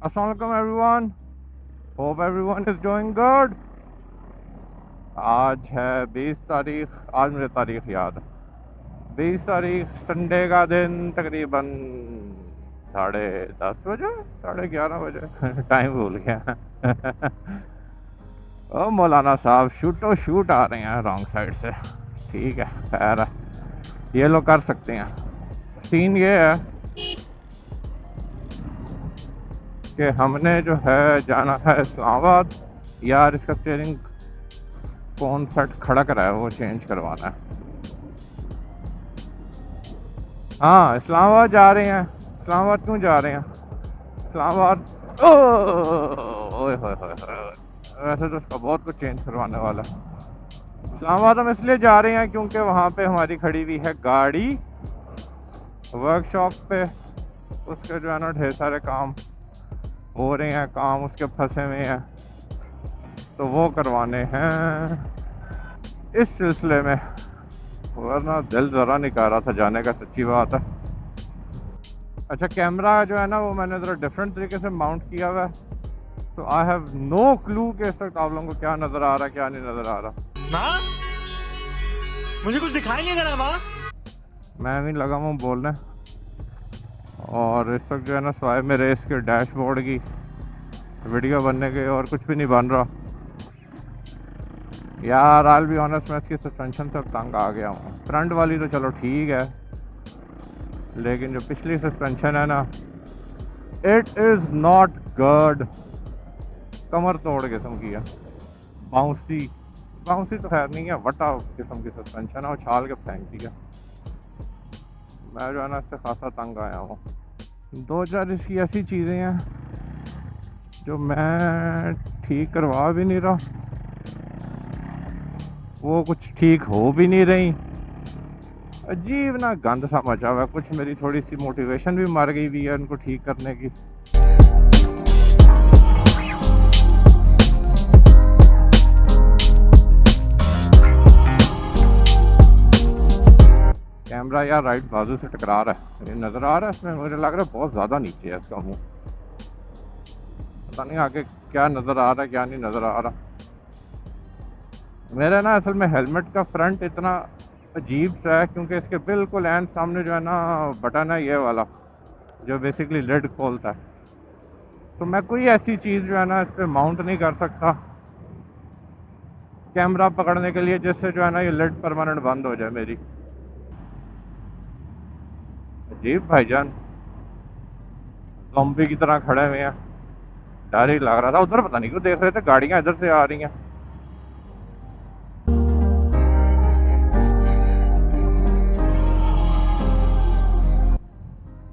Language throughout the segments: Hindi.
Assalamualaikum everyone. Hope everyone is doing good. आज है 20 तारीख। आज मुझे तारीख याद है। 20 तारीख संडे का दिन, तकरीबन 10:30 बजे, 11:30 बजे टाइम भूल गया। ओ मौलाना साहब शूटो शूट आ रहे हैं रॉन्ग साइड से। ठीक है, खैर है, ये लोग कर सकते हैं। सीन ये है कि हमने जो है जाना है इस्लामाबाद। यार इसका स्टीयरिंग कौन सेट खड़क रहा है, वो चेंज करवाना है। हाँ, इस्लामाबाद जा रहे हैं। इस्लामाबाद क्यों जा रहे हैं? इस्लामाबाद ओए होए होए होए। वैसे तो उसका बहुत कुछ चेंज करवाने वाला है। इस्लामाबाद हम इसलिए जा रहे हैं क्योंकि वहाँ पे हमारी खड़ी हुई है गाड़ी वर्कशॉप पे। उसके जो है ना ढेर सारे काम हो रहे हैं, काम उसके फंसे हुए हैं, तो वो करवाने हैं इस सिलसिले में। वरना दिल ज़रा नहीं कर रहा था जाने का, सच्ची बात है। अच्छा, कैमरा जो है ना वो मैंने ज़रा डिफरेंट तरीके से माउंट किया हुआ है, तो आई हैव नो क्लू कि इस वक्त आप लोगों को क्या नज़र आ रहा है, क्या नहीं नज़र आ रहा। माँ, मुझे कुछ दिखाई नहीं दे रहा माँ। मैं भी लगा हूँ बोलने, और इस वक्त जो है ना स्वाय मेरे इसके डैशबोर्ड की वीडियो बनने के और कुछ भी नहीं बन रहा। यार आई बी ऑनेस्ट, मैं इसकी सस्पेंशन से तंग आ गया हूँ। फ्रंट वाली तो चलो ठीक है, लेकिन जो पिछली सस्पेंशन है ना, इट इज़ नॉट गुड। कमर तोड़ किस्म की है। बाउंसी बाउंसी तो खैर नहीं है, वटा किस्म की सस्पेंशन है, उछाल के फेंकती है। मैं जो है ना इससे खासा तंग आया हूँ। दो चार इसकी ऐसी चीज़ें हैं जो मैं ठीक करवा भी नहीं रहा, वो कुछ ठीक हो भी नहीं रही। अजीब ना गंद सा मचा हुआ है। कुछ मेरी थोड़ी सी मोटिवेशन भी मर गई हुई है उनको ठीक करने की। कैमरा यार राइट बाजू से टकरा रहा है, ये नज़र आ रहा है इसमें। मुझे लग रहा है बहुत ज़्यादा नीचे है इसका मुंह। पता नहीं आगे क्या नज़र आ रहा है, क्या नहीं नज़र आ रहा। मेरा ना असल में हेलमेट का फ्रंट इतना अजीब सा है क्योंकि इसके बिल्कुल एंड सामने जो है ना बटन है ये वाला, जो बेसिकली लिड खोलता है। तो मैं कोई ऐसी चीज़ जो है ना इस पर माउंट नहीं कर सकता कैमरा पकड़ने के लिए जिससे जो है ना ये लिड परमानेंट बंद हो जाए मेरी। अजीब भाईजान, ज़ॉम्बी की तरह खड़े हुए हैं। डर ही लग रहा था। उधर पता नहीं क्यों देख रहे थे, गाड़ियां इधर से आ रही हैं।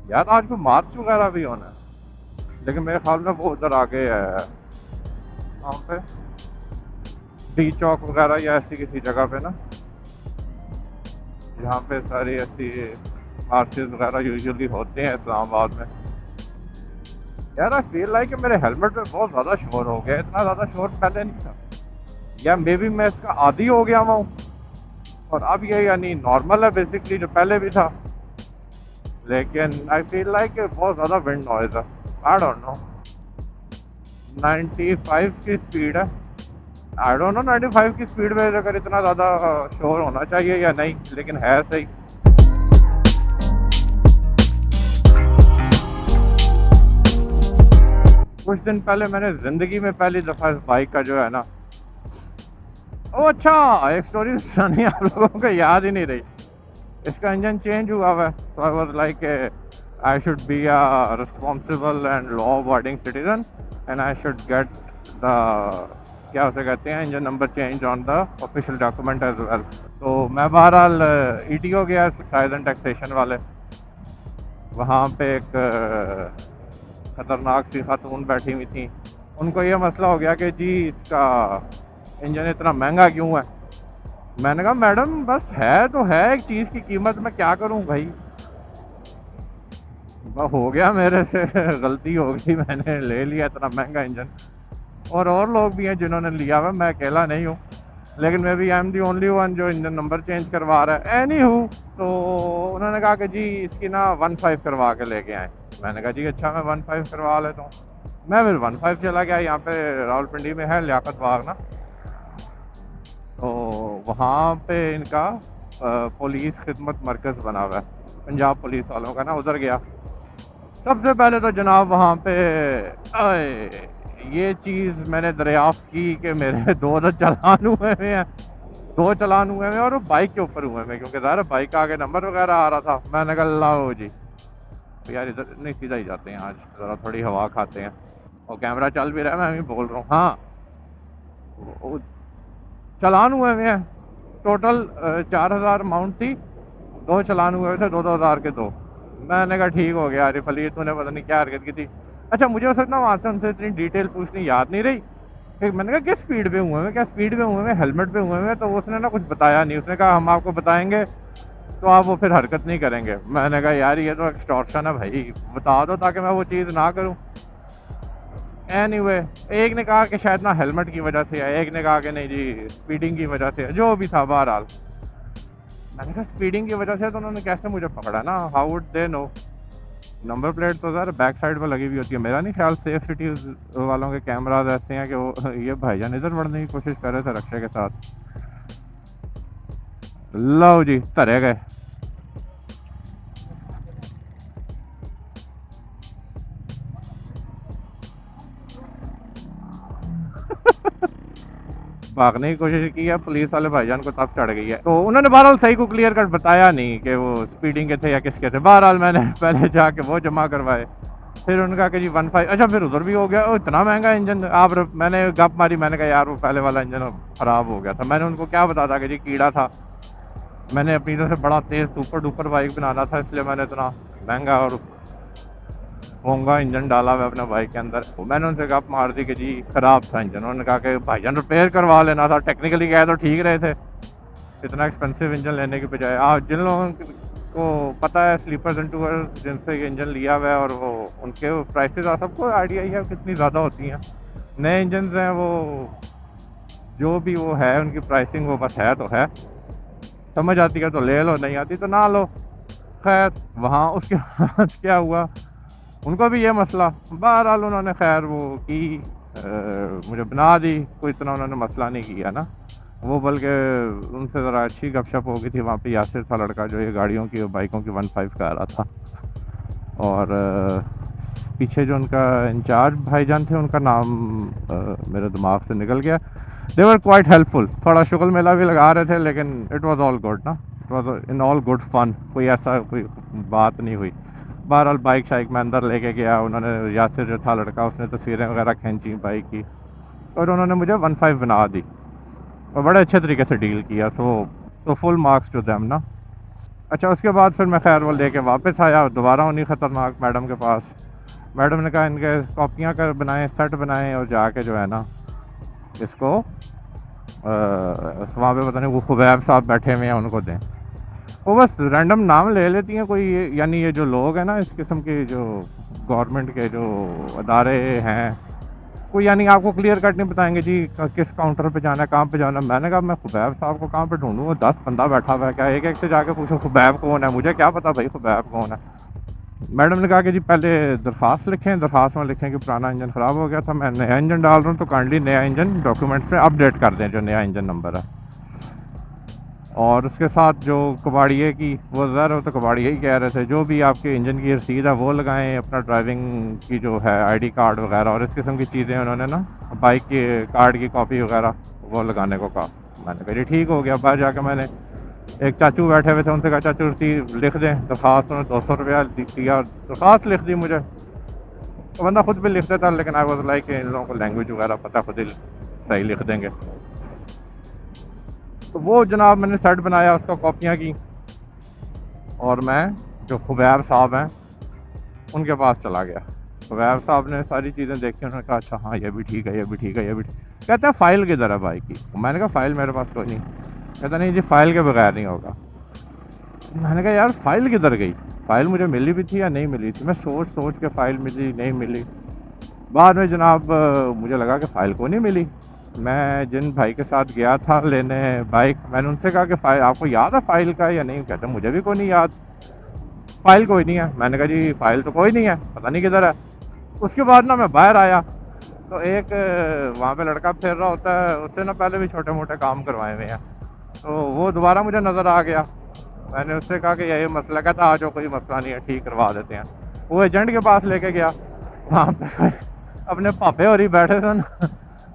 यार आज को मार्च वगैरह भी होना है, लेकिन मेरे ख्याल में वो उधर आगे है, वहाँ पे डी चौक वगैरह या ऐसी किसी जगह पे ना, जहाँ पे सारी ऐसी मार्चेस वगैरह यूजुअली होते हैं इस्लामाबाद में। यार आई फील लाइक मेरे हेलमेट पे बहुत ज़्यादा शोर हो गया। इतना ज़्यादा शोर पहले नहीं था, या मे बी मैं इसका आदी हो गया हूँ और अब ये यानी नॉर्मल है बेसिकली, जो पहले भी था। लेकिन आई फील लाइक बहुत ज़्यादा विंड नॉइज है। I don't know. 95 की स्पीड है। आई डोंट नो 95 की स्पीड में अगर इतना ज़्यादा शोर होना चाहिए या नहीं, लेकिन है सही। कुछ दिन पहले मैंने ज़िंदगी में पहली दफ़ा इस बाइक का जो है ना, ओ अच्छा, एक स्टोरी सुनानी आप लोगों को याद ही नहीं रही। इसका इंजन चेंज हुआ हुआ है, so I was like I should be a responsible and law abiding citizen and I should get the, क्या उसे कहते हैं, engine number change on the official document as well. तो मैं बहरहाल ईटीओ गया, एक्साइज एंड टैक्सेशन वाले। वहाँ पे एक ख़तरनाक सी खातून बैठी हुई थी। उनको ये मसला हो गया कि जी इसका इंजन इतना महंगा क्यों है। मैंने कहा मैडम बस है तो है, एक चीज़ की कीमत मैं क्या करूं भाई। हो गया मेरे से, गलती हो गई, मैंने ले लिया इतना महंगा इंजन। और लोग भी हैं जिन्होंने लिया हुआ, मैं अकेला नहीं हूँ। लेकिन मैं भी I am the only one जो इंजन नंबर चेंज करवा रहा है। एनी हूँ, तो उन्होंने कहा कि जी इसकी ना 15 करवा के लेके आए। मैंने कहा जी अच्छा, मैं 15 करवा लेता हूँ। मैं फिर 15 चला गया। यहाँ पे रावलपिंडी में है लियाकत बाग ना, तो वहाँ पे इनका पुलिस खिदमत मरकज़ बना हुआ है पंजाब पुलिस वालों का ना, उधर गया। सबसे पहले तो जनाब वहाँ पे आए, ये चीज़ मैंने दरियाफ्त की कि मेरे दो तो चालान हुए हुए हैं, दो चालान हुए हैं और वो बाइक के ऊपर हुए हैं, क्योंकि ज़ाहिर है बाइक का आगे नंबर वगैरह आ रहा था। मैंने कहा लाओ जी, तो यार इधर नहीं सीधा ही जाते हैं आज, ज़रा थोड़ी हवा खाते हैं। और कैमरा चल भी रहा है, मैं भी बोल रहा हूँ। हाँ, वो चालान हुए हुए हैं टोटल 4,000 अमाउंट थी, दो चालान हुए हुए थे, 2-2 हज़ार के दो। मैंने कहा ठीक हो गया आरिफ अली, तूने पता नहीं क्या हरकत की थी। अच्छा, मुझे उस वक्त ना वहाँ से उनसे इतनी डिटेल पूछनी याद नहीं रही। फिर मैंने कहा किस स्पीड पे हुए हैं, क्या स्पीड पे हुए हैं, हेलमेट पे हुए हैं? तो उसने ना कुछ बताया नहीं, उसने कहा हम आपको बताएंगे तो आप वो फिर हरकत नहीं करेंगे। मैंने कहा यार ये तो एक्सटॉर्शन है भाई, बता दो ताकि मैं वो चीज़ ना करूँ। एनीवे, एक ने कहा कि शायद ना हेलमेट की वजह से है, एक ने कहा कि नहीं जी स्पीडिंग की वजह से है, जो भी था बहरहाल। मैंने कहा स्पीडिंग की वजह से तो उन्होंने कैसे मुझे पकड़ा ना, how would they know? Number plate तो सर बैक साइड पर लगी हुई होती है। मेरा नहीं ख्याल, सेफ सिटी वालों के कैमराज ऐसे हैं कि वो ये भाईजान इधर बढ़ने की कोशिश कर रहे थे रक्षे के साथ। लो जी, धरे गए। भागने की कोशिश की है, पुलिस वाले भाईजान को तब चढ़ गई है। तो उन्होंने बहरहाल सही को क्लियर कट बताया नहीं कि वो स्पीडिंग के थे या किसके थे। बहरहाल मैंने पहले जाके वो जमा करवाए, फिर उनका कि जी 15। अच्छा, फिर उधर भी हो गया, इतना महंगा इंजन आप। मैंने गप मारी, मैंने कहा यार वो पहले वाला इंजन ख़राब हो गया था। मैंने उनको क्या बता था कि जी कीड़ा था, मैंने अपनी तरफ से बड़ा तेज़ सुपर डुपर बाइक बनाना था, इसलिए मैंने इतना महंगा और होंगा इंजन डाला हुआ अपने बाइक के अंदर। मैंने उनसे गप मार दी कि जी ख़राब था इंजन। उन्होंने कहा कि भाईजान रिपेयर करवा लेना था, टेक्निकली गए तो ठीक रहे थे, इतना एक्सपेंसिव इंजन लेने की बजाय। आप जिन लोगों को पता है स्लीपर्स एंड टूअर्स जिनसे ये इंजन लिया हुआ है, और वो उनके प्राइसेस सबको आइडिया ही है कितनी ज़्यादा होती हैं। नए इंजन हैं वो, जो भी वो है उनकी प्राइसिंग वो बस है तो है, समझ आती है तो ले लो, नहीं आती तो ना लो। खैर वहाँ उसके बाद क्या हुआ, उनको भी ये मसला, बहरहाल उन्होंने खैर वो की, मुझे बना दी। कोई इतना उन्होंने मसला नहीं किया ना वो, बल्कि उनसे ज़रा अच्छी गपशप हो गई थी। वहाँ पे यासिर था लड़का जो ये गाड़ियों की और बाइकों की 15 का आ रहा था, और पीछे जो उनका इंचार्ज भाईजान थे उनका नाम मेरे दिमाग से निकल गया। दे वर क्वाइट हेल्पफुल, थोड़ा शुगल मेला भी लगा रहे थे, लेकिन इट वाज ऑल गुड ना, it was in all good fun, कोई ऐसा कोई बात नहीं हुई। बहरहाल बाइक शाइक में अंदर लेके गया उन्होंने, यासिर जो था लड़का उसने तस्वीरें वगैरह खींची बाइक की, और उन्होंने मुझे 15 बना दी और बड़े अच्छे तरीके से डील किया। So full marks to them ना। अच्छा, उसके बाद फिर मैं खैर वो लेके वापस आया दोबारा उन्हीं ख़तरनाक मैडम के पास। मैडम ने कहा इनके कॉपियाँ कर बनाएं, सेट बनाएं, और जाके जो है ना इसको वहाँ पे पता नहीं वो खुबैब साहब बैठे हुए हैं उनको दें। वो बस रैंडम नाम ले लेती हैं कोई, यानी ये जो लोग हैं ना इस किस्म के जो गवर्नमेंट के जो अदारे हैं, कोई यानी आपको क्लियर कट नहीं बताएंगे जी किस काउंटर पे जाना है, कहाँ पे जाना है। मैंने कहा मैं खुबैब साहब को कहाँ पे ढूंढूँ, वो 10 बंदा बैठा हुआ है, क्या एक एक से जाके पूछो खुबैब कौन है? मुझे क्या पता भाई खुबैब कौन है। मैडम ने कहा कि जी पहले दरख्वास्त लिखें, दरख्वास्त में लिखें कि पुराना इंजन ख़राब हो गया था, मैं नया इंजन डाल रहा हूँ, तो काइंडली नया इंजन डॉक्यूमेंट्स में अपडेट कर दें जो नया इंजन नंबर है। और उसके साथ जो कबाड़िए की वो ज़र हो, तो कबाड़िए ही कह रहे थे जो भी आपके इंजन की रसीद है वो लगाएं, अपना ड्राइविंग की जो है आईडी कार्ड वगैरह और इस किस्म की चीज़ें उन्होंने ना, बाइक के कार्ड की कॉपी वगैरह वो लगाने को कहा। मैंने कहा जी ठीक हो गया। बाहर जाकर मैंने, एक चाचू बैठे हुए थे, उनसे कहा चाचू रसीद लिख दें दरख्वास्त। उन्होंने 200 रुपया दिया, दरख्वास्त लिख दी मुझे। तो बंदा खुद भी लिख देता, लेकिन आई वॉज लाइक इन लोगों को लैंग्वेज वगैरह पता, खुद ही सही लिख देंगे। तो वो जनाब मैंने सेट बनाया, उसका कॉपियाँ की, और मैं जो खुबैब साहब हैं उनके पास चला गया। खुबैब साहब ने सारी चीज़ें देखी, उन्होंने कहा अच्छा हाँ ये भी ठीक है, ये भी ठीक है, ये भी ठीक। कहते हैं फ़ाइल किधर है बाइक की? मैंने कहा फ़ाइल मेरे पास कोई नहीं। कहता नहीं जी फ़ाइल के बगैर नहीं होगा। मैंने कहा यार फ़ाइल किधर गई? फ़ाइल मुझे मिली भी थी या नहीं मिली थी? मैं सोच सोच के फ़ाइल मिली नहीं मिली। बाद में जनाब मुझे लगा कि फ़ाइल को नहीं मिली। मैं जिन भाई के साथ गया था लेने बाइक, मैंने उनसे कहा कि फ़ाइल आपको याद है फ़ाइल का या नहीं? कहते मुझे भी कोई नहीं याद, फ़ाइल कोई नहीं है। मैंने कहा जी फ़ाइल तो कोई नहीं है, पता नहीं किधर है। उसके बाद ना मैं बाहर आया तो एक वहाँ पे लड़का फिर रहा होता है, उससे ना पहले भी छोटे मोटे काम करवाए हुए हैं, तो वो दोबारा मुझे नज़र आ गया। मैंने उससे कहा कि ये मसला, कहता आ जाओ कोई मसला नहीं है, ठीक करवा देते हैं। वो एजेंट के पास लेके गया, वहाँ पे अपने पापे और ही बैठे थे ना,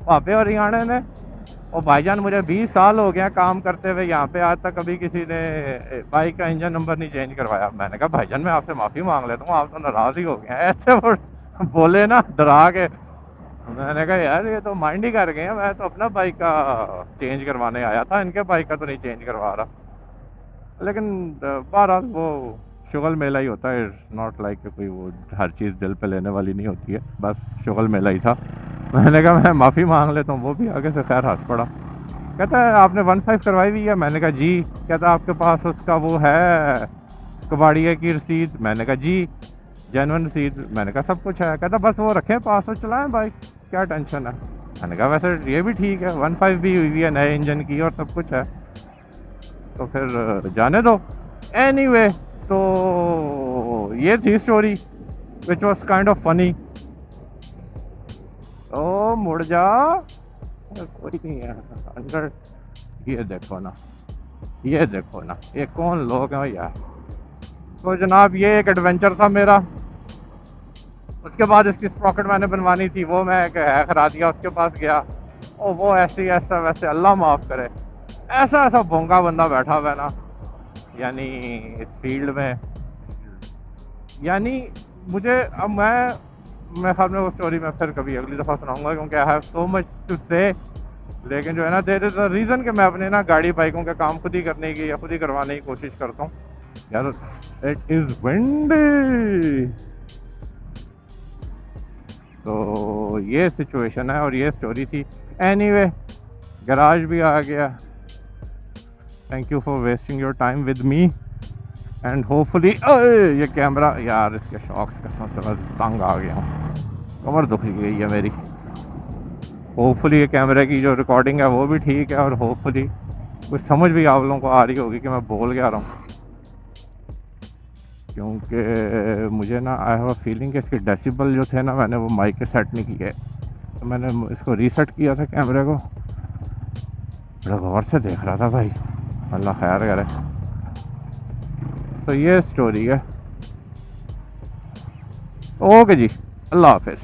पापे और ही आने ने, और भाईजान मुझे 20 साल हो गए हैं काम करते हुए यहाँ पे, आज तक कभी किसी ने बाइक का इंजन नंबर नहीं चेंज करवाया। मैंने कहा भाईजान मैं आपसे माफ़ी मांग लेता हूँ, आप तो नाराज़ ही हो गए हैं। ऐसे वो बोले ना डरा के। मैंने कहा यार ये तो माइंड ही कर गए हैं, मैं तो अपना बाइक का चेंज करवाने आया था, इनके बाइक का तो नहीं चेंज करवा रहा। लेकिन बहरहाल वो शुगल मेला ही होता है, नॉट लाइक कोई वो हर चीज़ दिल पे लेने वाली नहीं होती है, बस शुगल मेला ही था। मैंने कहा मैं माफ़ी मांग लेता हूँ। वो भी आगे से खैर हंस पड़ा, कहता है आपने 15 करवाई हुई है? मैंने कहा जी। कहता आपके पास उसका वो है कबाड़िया की रसीद? मैंने कहा जी जेन्युइन रसीद। मैंने कहा सब कुछ है। कहता बस वो रखें पास और चलाएं बाइक, क्या टेंशन है। मैंने कहा वैसे ये भी ठीक है, 15 भी हुई है नए इंजन की और सब कुछ है, तो फिर जाने दो। एनीवे तो ये थी story which was kind of funny. ओ मुड़ जा, कोई नहीं है अंदर। ये देखो ना, ये देखो ना, ये कौन लोग हैं यार। तो जनाब ये एक एडवेंचर था मेरा। उसके बाद इसकी स्प्रॉकेट मैंने बनवानी थी, वो मैं करा दिया, उसके पास गया, ओ वो ऐसे ऐसा वैसे, अल्लाह माफ़ करे, ऐसा ऐसा भोंगा बंदा बैठा हुआ है ना, यानी इस फील्ड में, यानी मुझे अब मैं ख्याल में वो स्टोरी मैं फिर कभी अगली दफ़ा सुनाऊंगा, क्योंकि I have so much to say. लेकिन जो है ना, देयर इज़ अ रीज़न कि मैं अपने ना गाड़ी बाइकों का काम खुद ही करने की या खुद ही करवाने की कोशिश करता हूँ यार। It is windy. तो ये सिचुएशन है और ये स्टोरी थी। एनीवे गराज भी आ गया। Thank you for wasting your time with me and hopefully ये कैमरा यार, इसके शौक से कसम से मैं तंग आ गया हूँ, कमर दुख गई है मेरी। होपफुली ये कैमरे की जो रिकॉर्डिंग है वो भी ठीक है, और होपफुली कुछ समझ भी आप लोगों को आ रही होगी कि मैं बोल क्या रहा हूँ, क्योंकि मुझे ना आई हैव अ फीलिंग कि इसके डेसिबल जो थे ना, मैंने वो माइक के सेट नहीं किए, तो मैंने इसको रीसेट किया था कैमरे को, बड़ा गौर से देख रहा था भाई, अल्लाह खैर करे। तो ये स्टोरी है। ओके जी, अल्लाह हाफिज़।